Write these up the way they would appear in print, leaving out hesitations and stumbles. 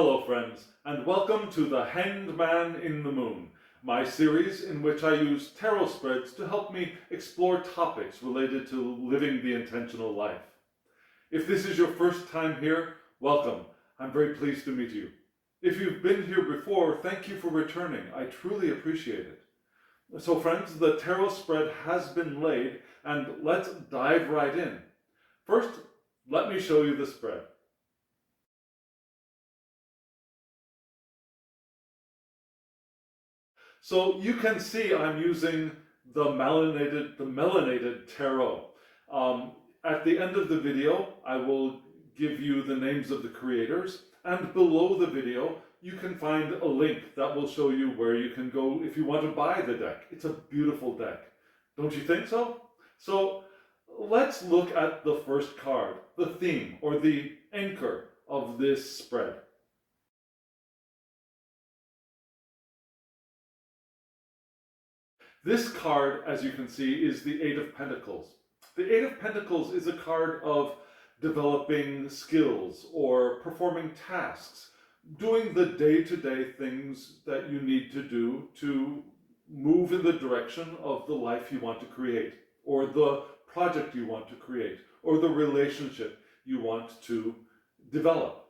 Hello friends, and welcome to The Hanged Man in the Moon, my series in which I use tarot spreads to help me explore topics related to living the intentional life. If this is your first time here, welcome. I'm very pleased to meet you. If you've been here before, thank you for returning. I truly appreciate it. So friends, the tarot spread has been laid, and let's dive right in. First, let me show you the spread. So you can see I'm using the melanated tarot. At the end of the video, I will give you the names of the creators, and below the video, you can find a link that will show you where you can go if you want to buy the deck. It's a beautiful deck. Don't you think so? So let's look at the first card, the theme or the anchor of this spread. This card, as you can see, is the Eight of Pentacles. The Eight of Pentacles is a card of developing skills or performing tasks, doing the day-to-day things that you need to do to move in the direction of the life you want to create, or the project you want to create, or the relationship you want to develop.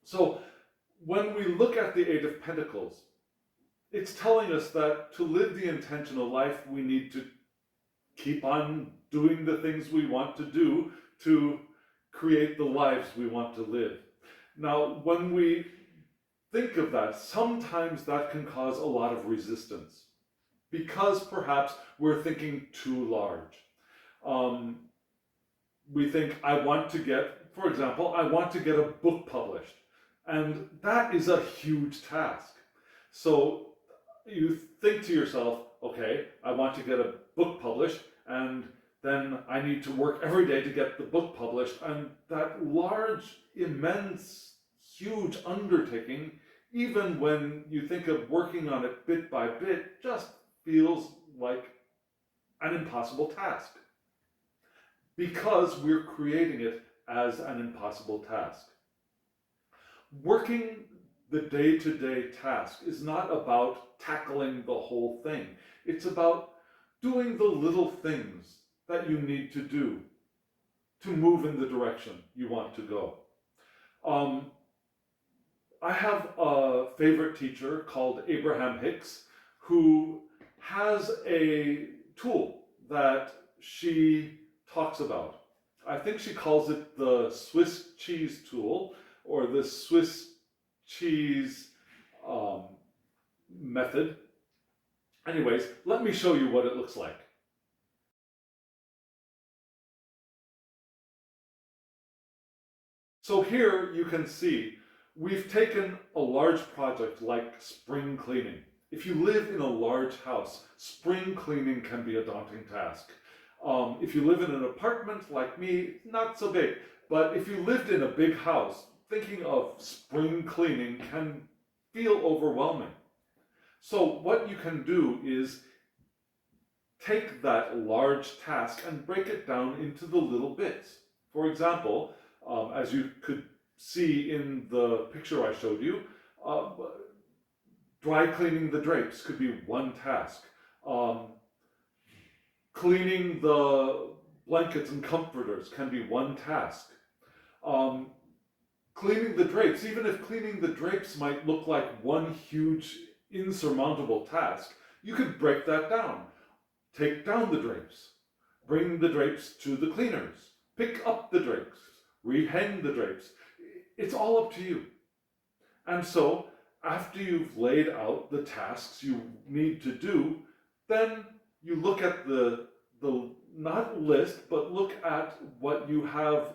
So when we look at the Eight of Pentacles, it's telling us that to live the intentional life, we need to keep on doing the things we want to do to create the lives we want to live. Now, when we think of that, sometimes that can cause a lot of resistance because perhaps we're thinking too large. We think, I want to get, for example, I want to get a book published, and that is a huge task. So you think to yourself, okay, I want to get a book published, and then I need to work every day to get the book published, and that large, immense, huge undertaking, even when you think of working on it bit by bit, just feels like an impossible task. Because we're creating it as an impossible task. Working the day-to-day task is not about tackling the whole thing. It's about doing the little things that you need to do to move in the direction you want to go. I have a favorite teacher called Abraham Hicks who has a tool that she talks about. I think she calls it the Swiss cheese tool, or the Swiss cheese method. Anyways, let me show you what it looks like. So here you can see we've taken a large project like spring cleaning. If you live in a large house, spring cleaning can be a daunting task. If you live in an apartment like me, not so big. But if you lived in a big house, thinking of spring cleaning can feel overwhelming. So what you can do is take that large task and break it down into the little bits. For example, as you could see in the picture I showed you, dry cleaning the drapes could be one task. Cleaning the blankets and comforters can be one task. Cleaning the drapes, even if cleaning the drapes might look like one huge insurmountable task, you could break that down. Take down the drapes, bring the drapes to the cleaners, pick up the drapes, rehang the drapes. It's all up to you. And so, after you've laid out the tasks you need to do, then you look at the not list, but look at what you have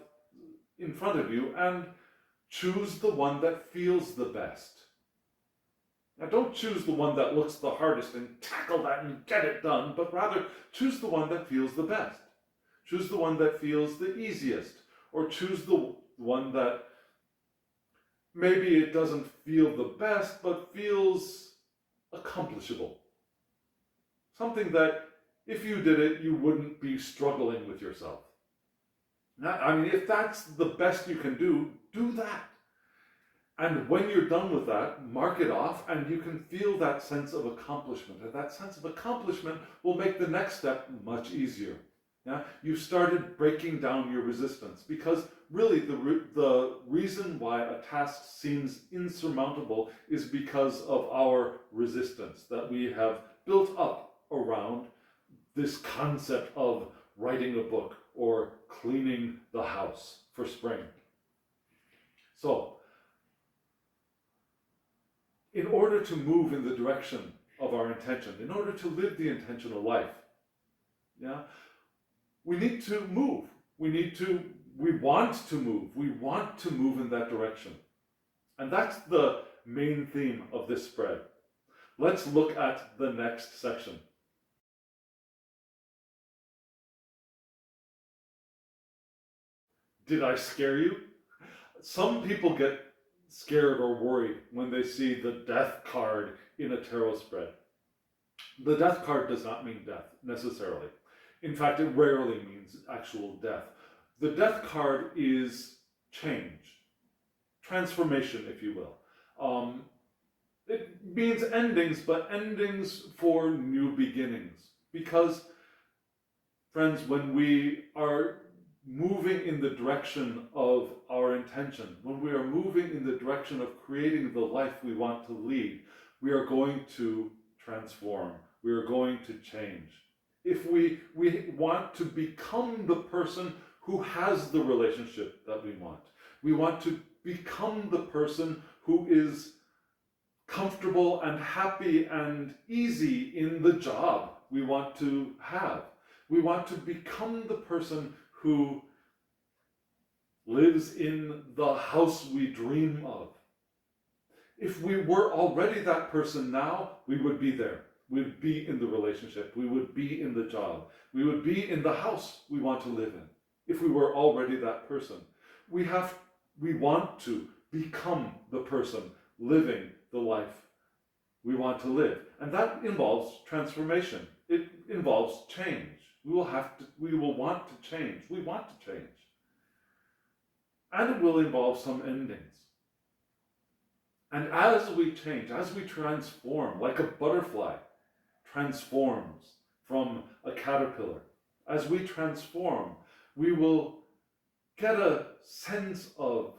in front of you and choose the one that feels the best. Now don't choose the one that looks the hardest and tackle that and get it done, but rather choose the one that feels the best. Choose the one that feels the easiest, or choose the one that maybe it doesn't feel the best, but feels accomplishable. Something that if you did it, you wouldn't be struggling with yourself. Now, I mean, if that's the best you can do, do that. And when you're done with that, mark it off, and you can feel that sense of accomplishment. And that sense of accomplishment will make the next step much easier. Yeah? You've started breaking down your resistance, because really the reason why a task seems insurmountable is because of our resistance that we have built up around this concept of writing a book or cleaning the house for spring. So, in order to move in the direction of our intention, in order to live the intentional life, yeah, we need to move. We want to move. We want to move in that direction. And that's the main theme of this spread. Let's look at the next section. Did I scare you? Some people get scared or worried when they see the death card in a tarot spread. The death card does not mean death necessarily. In fact, it rarely means actual death. The death card is change, transformation, if you will. It means endings, but endings for new beginnings. Because, friends, when we are moving in the direction of our intention, when we are moving in the direction of creating the life we want to lead, we are going to transform. We are going to change. If we want to become the person who has the relationship that we want to become the person who is comfortable and happy and easy in the job we want to have. We want to become the person who lives in the house we dream of. If we were already that person now, we would be there. We would be in the relationship. We would be in the job. We would be in the house we want to live in. If we were already that person, we want to become the person living the life we want to live. And that involves transformation. It involves change. We will want to change. We want to change. And it will involve some endings. And as we change, as we transform, like a butterfly transforms from a caterpillar, as we transform, we will get a sense of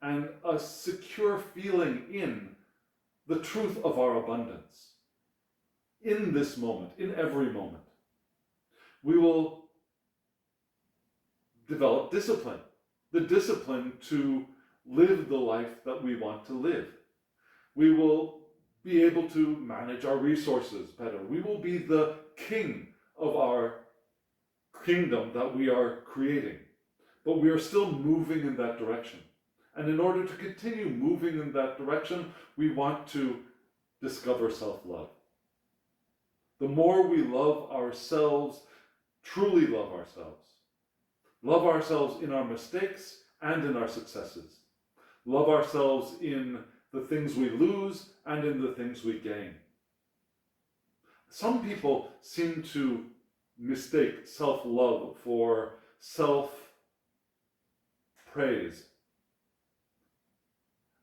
and a secure feeling in the truth of our abundance. In this moment, in every moment. We will develop discipline, the discipline to live the life that we want to live. We will be able to manage our resources better. We will be the king of our kingdom that we are creating. But we are still moving in that direction. And in order to continue moving in that direction, we want to discover self-love. The more we love ourselves, truly love ourselves in our mistakes and in our successes, love ourselves in the things we lose and in the things we gain. Some people seem to mistake self-love for self-praise,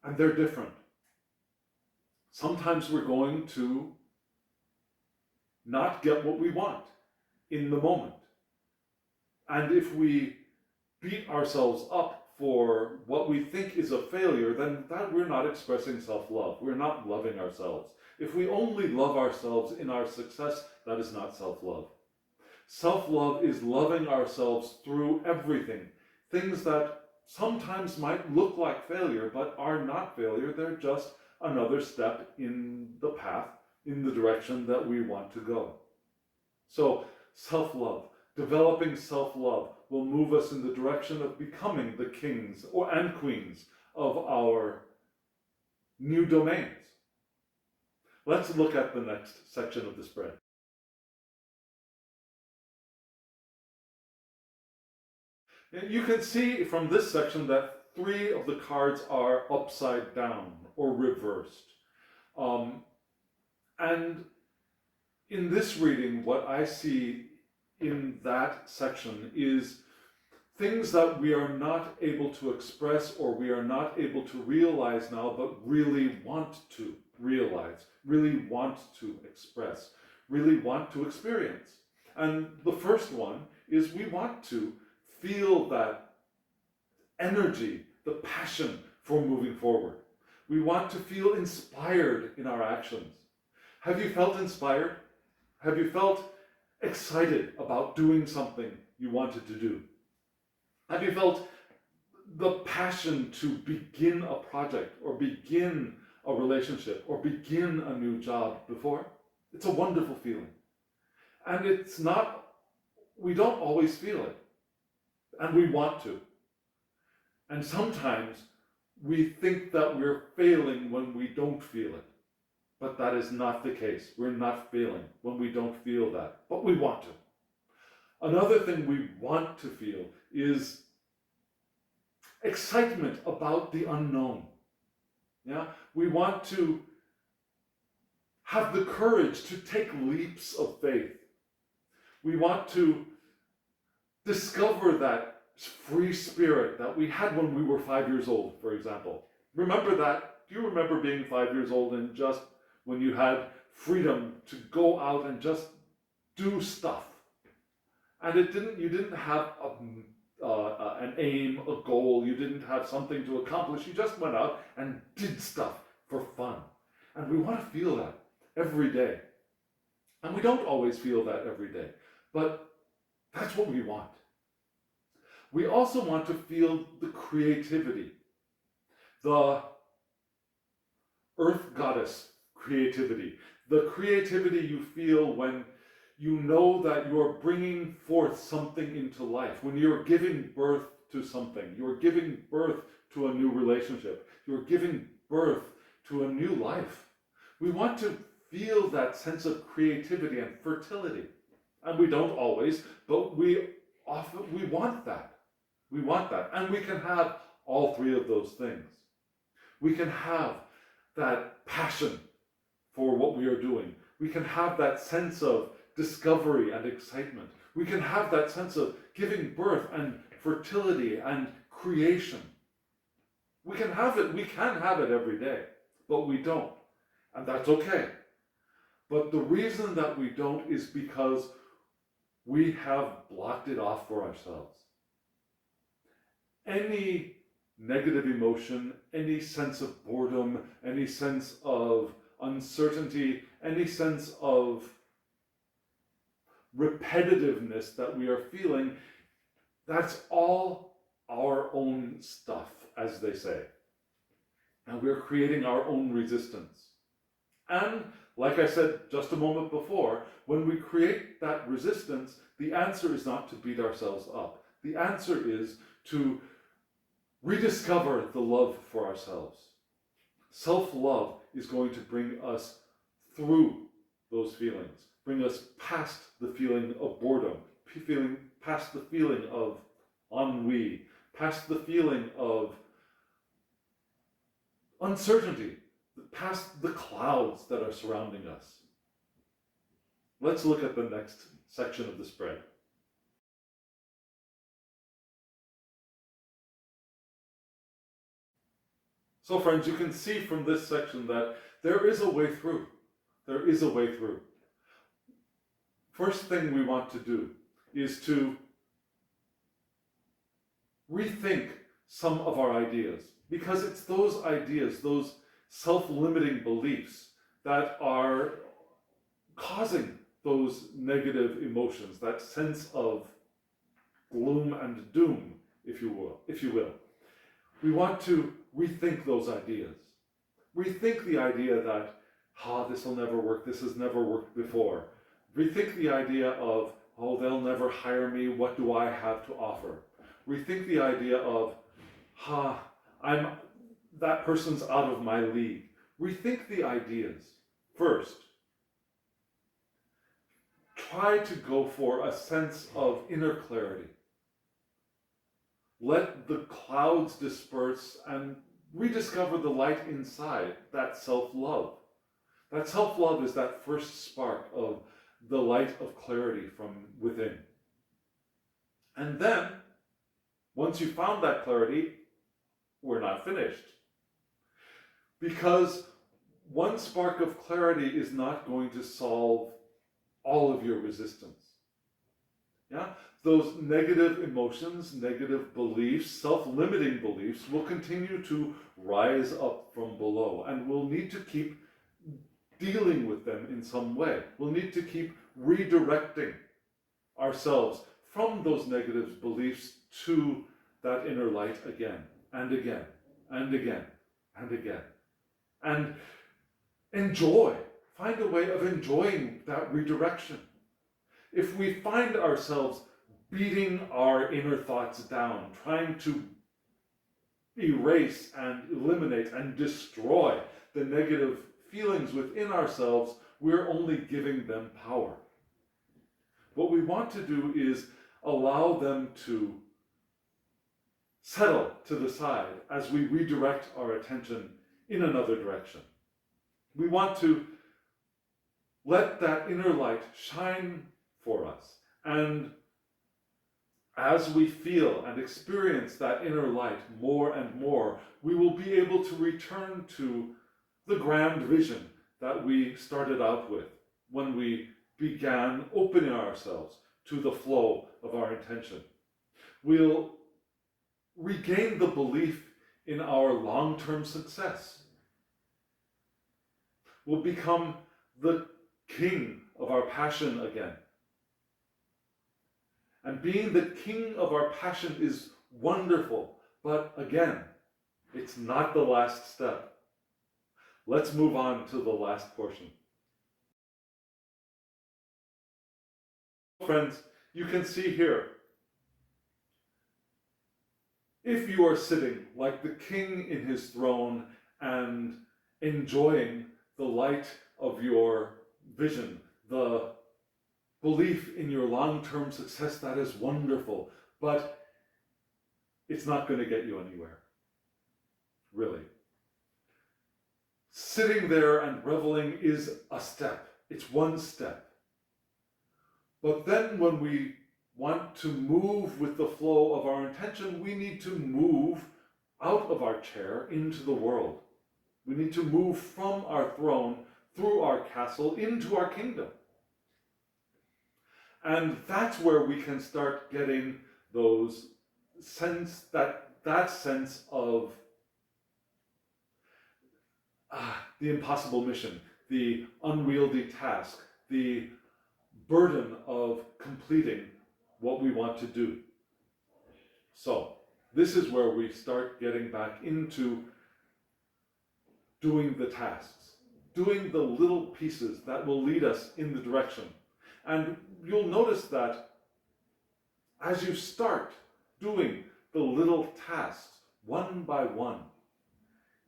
and they're different. Sometimes we're going to not get what we want in the moment. And if we beat ourselves up for what we think is a failure, then that we're not expressing self-love. We're not loving ourselves. If we only love ourselves in our success, that is not self-love. Self-love is loving ourselves through everything. Things that sometimes might look like failure, but are not failure. They're just another step in the path, in the direction that we want to go. So, self-love, developing self-love will move us in the direction of becoming the kings and queens of our new domains. Let's look at the next section of the spread. You can see from this section that 3 of the cards are upside down or reversed. And in this reading, what I see in that section is things that we are not able to express or we are not able to realize now, but really want to realize, really want to express, really want to experience. And the first one is we want to feel that energy, the passion for moving forward. We want to feel inspired in our actions. Have you felt inspired? Have you felt excited about doing something you wanted to do? Have you felt the passion to begin a project or begin a relationship or begin a new job before? It's a wonderful feeling. And it's not, we don't always feel it. And we want to. And sometimes we think that we're failing when we don't feel it. But that is not the case. We're not failing when we don't feel that. But we want to. Another thing we want to feel is excitement about the unknown. Yeah? We want to have the courage to take leaps of faith. We want to discover that free spirit that we had when we were 5 years old, for example. Remember that? Do you remember being 5 years old and just when you had freedom to go out and just do stuff? And you didn't have an aim, a goal, you didn't have something to accomplish, you just went out and did stuff for fun. And we want to feel that every day. And we don't always feel that every day, but that's what we want. We also want to feel the creativity, the earth goddess creativity, the creativity you feel when you know that you're bringing forth something into life, when you're giving birth to something, you're giving birth to a new relationship, you're giving birth to a new life. We want to feel that sense of creativity and fertility. And we don't always, but we want that. We want that. And we can have all three of those things. We can have that passion for what we are doing. We can have that sense of discovery and excitement. We can have that sense of giving birth and fertility and creation. We can have it every day, but we don't. And that's okay. But the reason that we don't is because we have blocked it off for ourselves. Any negative emotion, any sense of boredom, any sense of uncertainty, any sense of repetitiveness that we are feeling, that's all our own stuff, as they say. And we're creating our own resistance. And like I said just a moment before, when we create that resistance, the answer is not to beat ourselves up. The answer is to rediscover the love for ourselves. Self-love is going to bring us through those feelings, bring us past the feeling of boredom, past the feeling of ennui, past the feeling of uncertainty, past the clouds that are surrounding us. Let's look at the next section of the spread. So friends, you can see from this section that there is a way through. There is a way through. First thing we want to do is to rethink some of our ideas, because it's those ideas, those self-limiting beliefs that are causing those negative emotions, that sense of gloom and doom, if you will. We want to rethink those ideas. Rethink the idea that, this will never work, this has never worked before. Rethink the idea of, they'll never hire me, what do I have to offer? Rethink the idea of, that person's out of my league. Rethink the ideas first. Try to go for a sense of inner clarity. Let the clouds disperse and rediscover the light inside, that self-love. That self-love is that first spark of the light of clarity from within. And then Once you found that clarity, we're not finished. Because one spark of clarity is not going to solve all of your resistance. Yeah? Those negative emotions, negative beliefs, self-limiting beliefs will continue to rise up from below, and we'll need to keep dealing with them in some way. We'll need to keep redirecting ourselves from those negative beliefs to that inner light again and again and again and again. And find a way of enjoying that redirection. If we find ourselves beating our inner thoughts down, trying to erase and eliminate and destroy the negative feelings within ourselves, we're only giving them power. What we want to do is allow them to settle to the side as we redirect our attention in another direction. We want to let that inner light shine for us. And as we feel and experience that inner light more and more, we will be able to return to the grand vision that we started out with when we began opening ourselves to the flow of our intention. We'll regain the belief in our long-term success. We'll become the king of our passion again. And being the king of our passion is wonderful, but again, it's not the last step. Let's move on to the last portion. Friends, you can see here, if you are sitting like the king in his throne and enjoying the light of your vision, the belief in your long-term success, that is wonderful, but it's not going to get you anywhere, really. Sitting there and reveling is a step. It's one step. But then when we want to move with the flow of our intention, we need to move out of our chair into the world. We need to move from our throne, through our castle, into our kingdom. And that's where we can start getting those that sense of the impossible mission, the unwieldy task, the burden of completing what we want to do. So, this is where we start getting back into doing the tasks, doing the little pieces that will lead us in the direction. And you'll notice that as you start doing the little tasks one by one,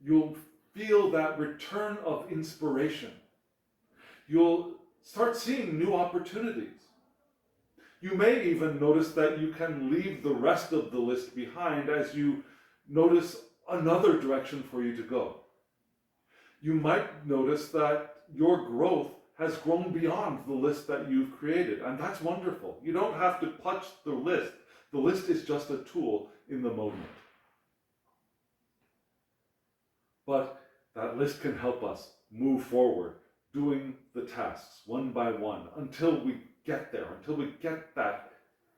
you'll feel that return of inspiration. You'll start seeing new opportunities. You may even notice that you can leave the rest of the list behind as you notice another direction for you to go. You might notice that your growth has grown beyond the list that you've created, and that's wonderful. You don't have to clutch the list. The list is just a tool in the moment. But that list can help us move forward, doing the tasks one by one until we get there, until we get that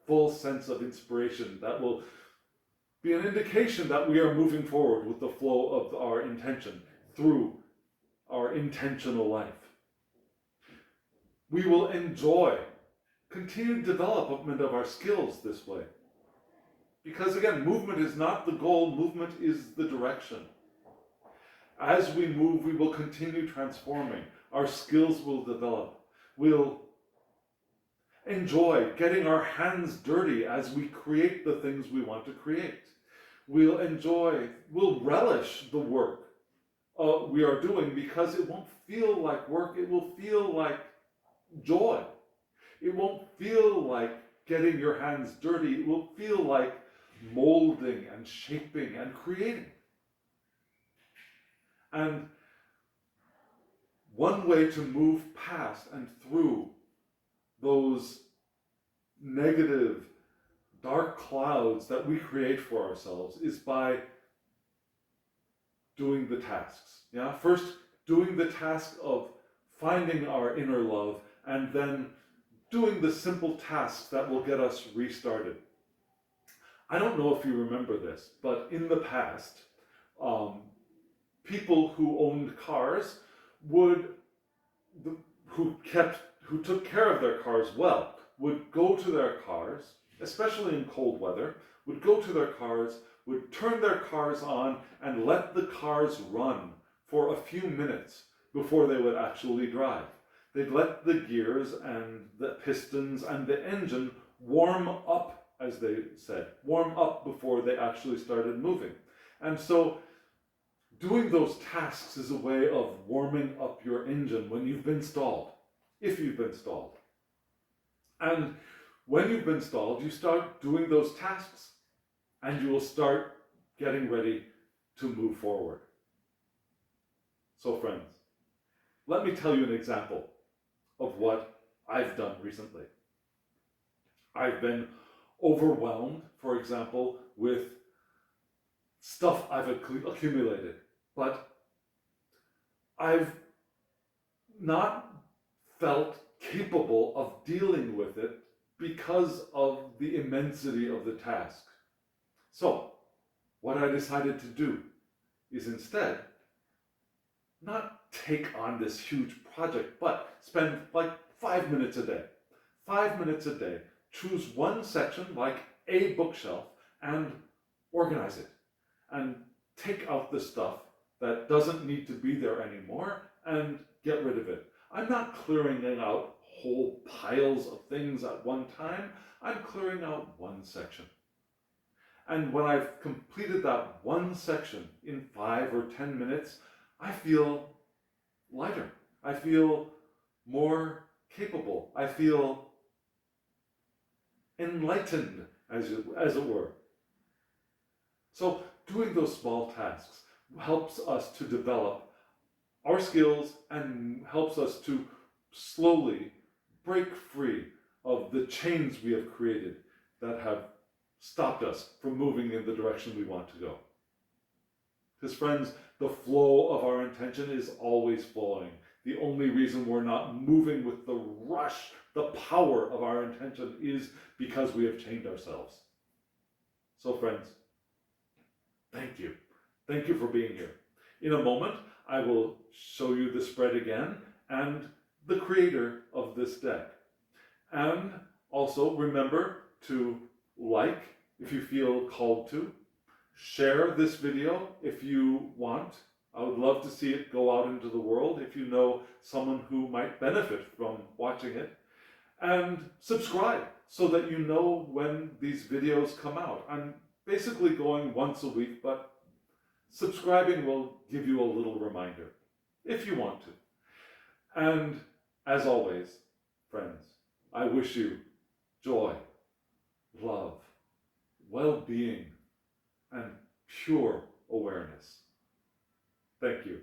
full sense of inspiration that will be an indication that we are moving forward with the flow of our intention through our intentional life. We will enjoy continued development of our skills this way. Because again, movement is not the goal, movement is the direction. As we move, we will continue transforming. Our skills will develop. We'll enjoy getting our hands dirty as we create the things we want to create. We'll relish the work we are doing because it won't feel like work, it will feel like joy. It won't feel like getting your hands dirty, it will feel like molding and shaping and creating. And one way to move past and through those negative dark clouds that we create for ourselves is by doing the tasks. Yeah, first doing the task of finding our inner love, and then doing the simple tasks that will get us restarted. I don't know if you remember this, but in the past, people who owned cars would, who took care of their cars well, would go to their cars, especially in cold weather, would go to their cars, would turn their cars on and let the cars run for a few minutes before they would actually drive. They'd let the gears and the pistons and the engine warm up, as they said, warm up before they actually started moving. And so doing those tasks is a way of warming up your engine when you've been stalled, if you've been stalled. And when you've been stalled, you start doing those tasks and you will start getting ready to move forward. So friends, let me tell you an example of what I've done recently. I've been overwhelmed, for example, with stuff I've accumulated, but I've not felt capable of dealing with it because of the immensity of the task. So, what I decided to do is instead not take on this huge project, but spend like 5 minutes a day. 5 minutes a day. Choose one section, like a bookshelf, and organize it. And take out the stuff that doesn't need to be there anymore and get rid of it. I'm not clearing out whole piles of things at one time. I'm clearing out one section. And when I've completed that one section in 5 or 10 minutes, I feel lighter. I feel more capable. I feel enlightened, as it were. So doing those small tasks helps us to develop our skills and helps us to slowly break free of the chains we have created that have stopped us from moving in the direction we want to go. Because friends, the flow of our intention is always flowing. The only reason we're not moving with the rush, the power of our intention, is because we have chained ourselves. So friends, thank you. Thank you for being here. In a moment, I will show you the spread again and the creator of this deck. And also remember to like if you feel called to. Share this video if you want. I would love to see it go out into the world if you know someone who might benefit from watching it. And subscribe so that you know when these videos come out. I'm basically going once a week, but subscribing will give you a little reminder if you want to. And as always, friends, I wish you joy, love, well-being, and pure awareness. Thank you.